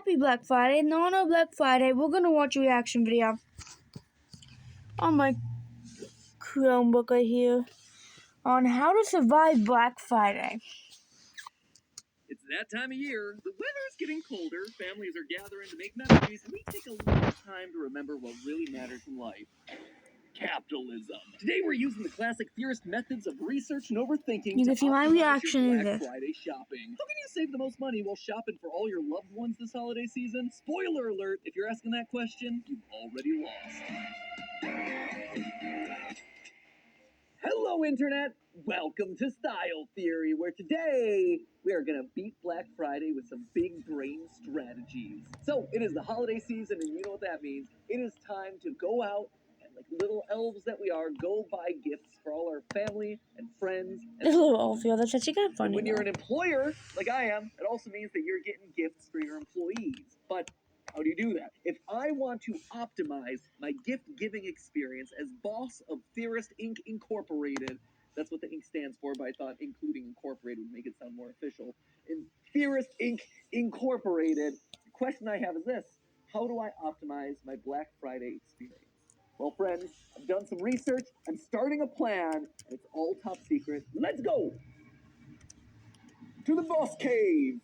Happy Black Friday. And on Black Friday, we're going to watch a reaction video on my Chromebook right here on how to survive Black Friday. It's that time of year. The weather's getting colder, families are gathering to make memories, and we take a little time to remember what really matters in life. Capitalism. Today we're using the classic theorist methods of research and overthinking You to can see my optimize reaction your to Black this. Friday shopping. How can you save the most money while shopping for all your loved ones this holiday season? Spoiler alert, if you're asking that question, you've already lost. Hello, Internet! Welcome to Style Theory, where today we are going to beat Black Friday with some big brain strategies. So, it is the holiday season, and you know what that means. It is time to go out and, like little elves that we are, go buy gifts for all our family and friends. This little elf here, that's actually kind of funny. When you're an employer, like I am, it also means that you're getting gifts for your employees. But how do you do that? If I want to optimize my gift-giving experience as boss of Theorist Inc. Incorporated, that's what the Inc. stands for, but I thought including Incorporated would make it sound more official. In Theorist Inc. Incorporated, the question I have is this: how do I optimize my Black Friday experience? Well, friends, I've done some research, I'm starting a plan, and it's all top secret. Let's go! To the boss cave!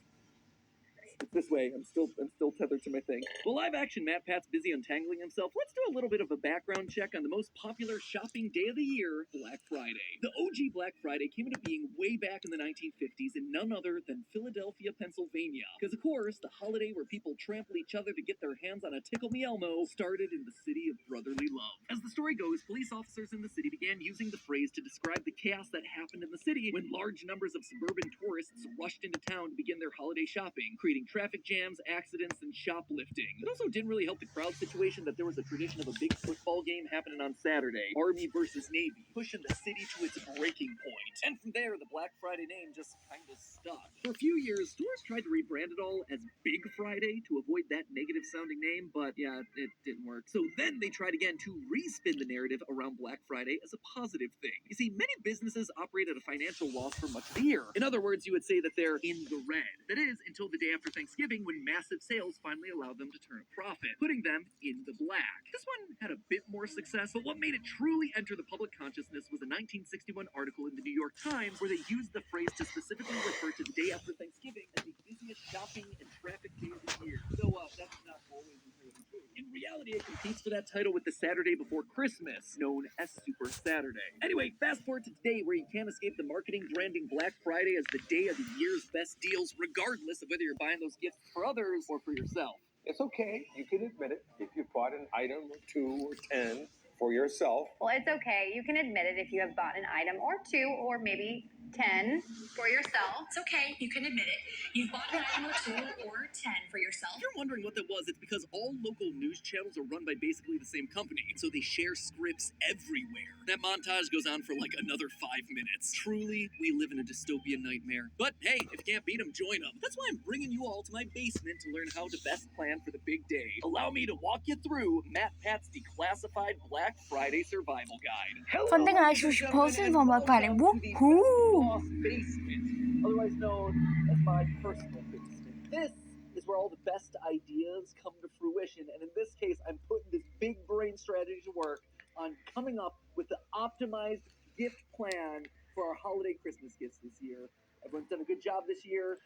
It's this way. I'm still tethered to my thing. Well, live action Matt Pat's busy untangling himself. Let's do a little bit of a background check on the most popular shopping day of the year, Black Friday. The OG Black Friday came into being way back in the 1950s in none other than Philadelphia, Pennsylvania. Because of course, the holiday where people trample each other to get their hands on a Tickle Me Elmo started in the city of brotherly love. As the story goes, police officers in the city began using the phrase to describe the chaos that happened in the city when large numbers of suburban tourists rushed into town to begin their holiday shopping, creating traffic jams, accidents, and shoplifting. It also didn't really help the crowd situation that there was a tradition of a big football game happening on Saturday, Army versus Navy, pushing the city to its breaking point. And from there, the Black Friday name just kind of stuck. For a few years, stores tried to rebrand it all as Big Friday to avoid that negative sounding name, but yeah, it didn't work. So then they tried again to respin the narrative around Black Friday as a positive thing. You see, many businesses operate at a financial loss for much of the year. In other words, you would say that they're in the red. That is, until the day after Thanksgiving, when massive sales finally allowed them to turn a profit, putting them in the black. This one had a bit more success, but what made it truly enter the public consciousness was a 1961 article in the New York Times where they used the phrase to specifically refer to the day after Thanksgiving as the busiest shopping and traffic day of the year. Though that's not always entirely true. In reality, it competes for that title with the Saturday before Christmas, known as Super Saturday. Anyway, fast forward to today, where you can't escape the marketing branding Black Friday as the day of the year's best deals, regardless of whether you're buying those gifts for others or for yourself. It's okay. You can admit it. If you bought an item or 2 or 10 for yourself. Well, it's okay. You can admit it if you have bought an item or 2 or maybe 10 for yourself. It's okay. You can admit it. You've bought an item or 2 or 10 for yourself. If you're wondering what that was, it's because all local news channels are run by basically the same company, so they share scripts everywhere. That montage goes on for like another 5 minutes. Truly, we live in a dystopian nightmare. But hey, if you can't beat them, join them. That's why I'm bringing you all to my basement to learn how to best plan for the big day. Allow me to walk you through Matt Pat's declassified Black Friday survival guide. Hello, Fun thing I should post it on Black Friday. Woohoo! Basement, otherwise known as my personal basement. This is where all the best ideas come to fruition, and in this case, I'm putting this big brain strategy to work on coming up with the optimized gift plan for our holiday Christmas gifts this year. Everyone's done a good job this year.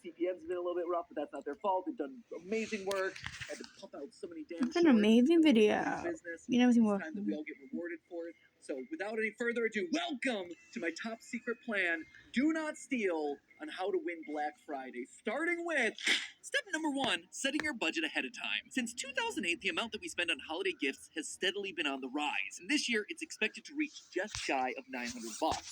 CPM's been a little bit rough, but that's not their fault. They've done amazing work. Had to pump out so many damn It's an shorts. amazing video. Business. You know, It's time that we all get rewarded for it. So without any further ado, welcome to my top secret plan. Do not steal on how to win Black Friday. Starting with step number 1, setting your budget ahead of time. Since 2008, the amount that we spend on holiday gifts has steadily been on the rise. And this year, it's expected to reach just shy of $900.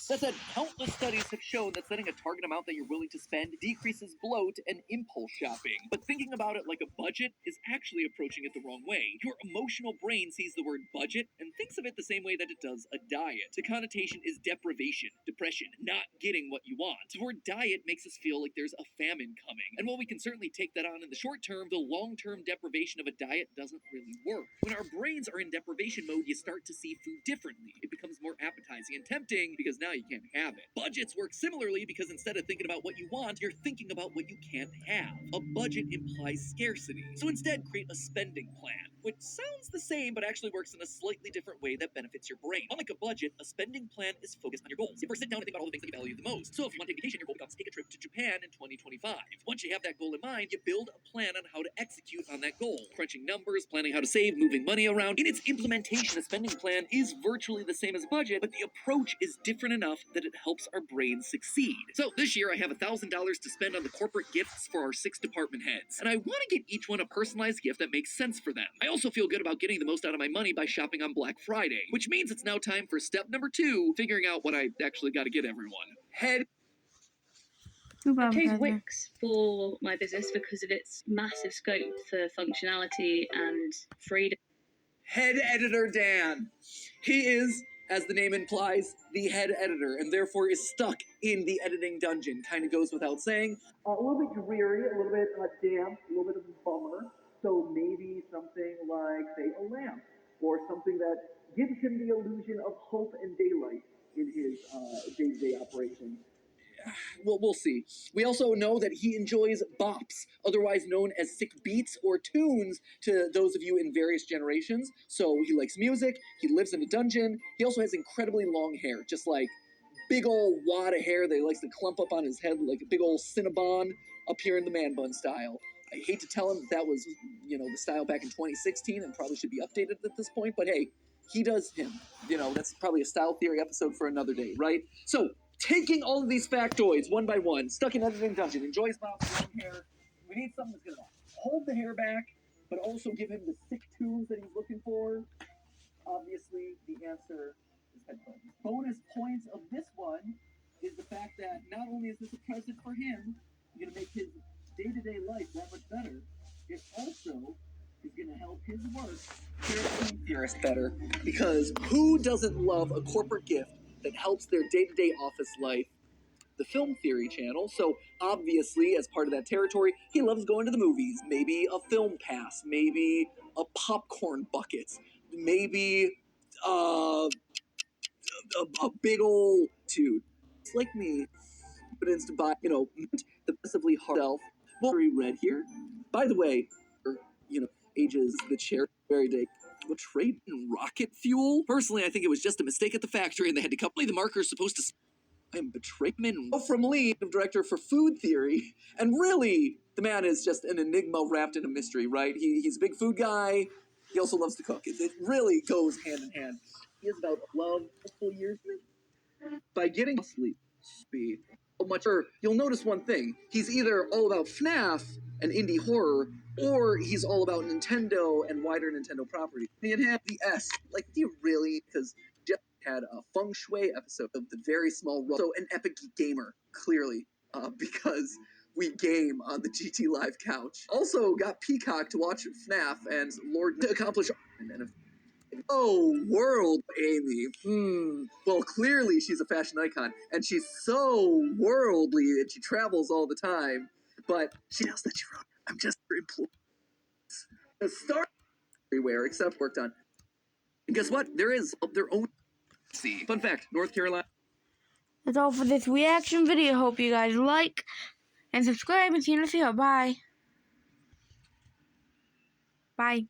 That said, countless studies have shown that setting a target amount that you're willing to spend decreases bloat and impulse shopping. But thinking about it like a budget is actually approaching it the wrong way. Your emotional brain sees the word budget and thinks of it the same way that it does a diet. The connotation is deprivation, depression, not getting what you want. The word diet makes us feel like there's a famine coming. And while we can certainly take take that on in the short term, the long-term deprivation of a diet doesn't really work. When our brains are in deprivation mode, you start to see food differently. It becomes more appetizing and tempting because now you can't have it. Budgets work similarly because instead of thinking about what you want, you're thinking about what you can't have. A budget implies scarcity. So instead, create a spending plan, which sounds the same but actually works in a slightly different way that benefits your brain. Unlike a budget, a spending plan is focused on your goals. You first sit down and think about all the things that you value the most. So if you want to take vacation, your goal becomes take a trip to Japan in 2025. Once you have that goal in mind, you build a plan on how to execute on that goal. Crunching numbers, planning how to save, moving money around. In its implementation, a spending plan is virtually the same as a budget, but the approach is different enough that it helps our brains succeed. So this year I have $1,000 to spend on the corporate gifts for our 6 department heads, and I want to get each one a personalized gift that makes sense for them. I also feel good about getting the most out of my money by shopping on Black Friday, which means it's now time for step number 2, figuring out what I actually got to get everyone. Head I chose Wix for my business because of its massive scope for functionality and freedom. Head editor Dan. He is, as the name implies, the head editor, and therefore is stuck in the editing dungeon. Kind of goes without saying. A little bit dreary, a little bit damp, a little bit of a bummer. So maybe something like, say, a lamp, or something that gives him the illusion of hope and daylight in his day-to-day operation. Well, we'll see. We also know that he enjoys bops, otherwise known as sick beats or tunes to those of you in various generations. So he likes music, he lives in a dungeon, he also has incredibly long hair, just like big old wad of hair that he likes to clump up on his head like a big old Cinnabon up here in the man bun style. I hate to tell him that was, the style back in 2016 and probably should be updated at this point, but hey, he does him. That's probably a style theory episode for another day, right? So, taking all of these factoids one by one, stuck in editing dungeon, enjoys bops, long hair. We need something that's gonna hold the hair back, but also give him the sick tunes that he's looking for. Obviously, the answer is headphones. Bonus points of this one is the fact that not only is this a present for him, you're gonna make his day-to-day life that much better, it also is gonna help his work theorist better. Because who doesn't love a corporate gift that helps their day-to-day office life? The Film Theory channel. So obviously, as part of that territory, he loves going to the movies. Maybe a film pass, maybe a popcorn bucket, maybe a big old dude. It's like me, but to buy, the massively hard self. Very red here. By the way, ages the chair very day. What trade in rocket fuel? Personally, I think it was just a mistake at the factory and they had to complete the markers supposed to. I am betrayment from Lee, director for Food Theory. And really, the man is just an enigma wrapped in a mystery, right? He's a big food guy. He also loves to cook. It really goes hand in hand. He is about love multiple years by getting sleep. You'll notice one thing. He's either all about FNAF and indie horror, or he's all about Nintendo and wider Nintendo property. And have the S. Like, do you really? Because Jeff had a feng shui episode of The Very Small World. So an epic gamer, clearly, because we game on the GT Live couch. Also got Peacock to watch FNAF and Lord to accomplish. Oh, world, Amy. Well, clearly she's a fashion icon, and she's so worldly that she travels all the time. But she knows that you're wrong. I'm just her employee. The star everywhere except worked on. And guess what? There is their own. See, fun fact: North Carolina. That's all for this reaction video. Hope you guys like and subscribe and see you in the video. Bye. Bye.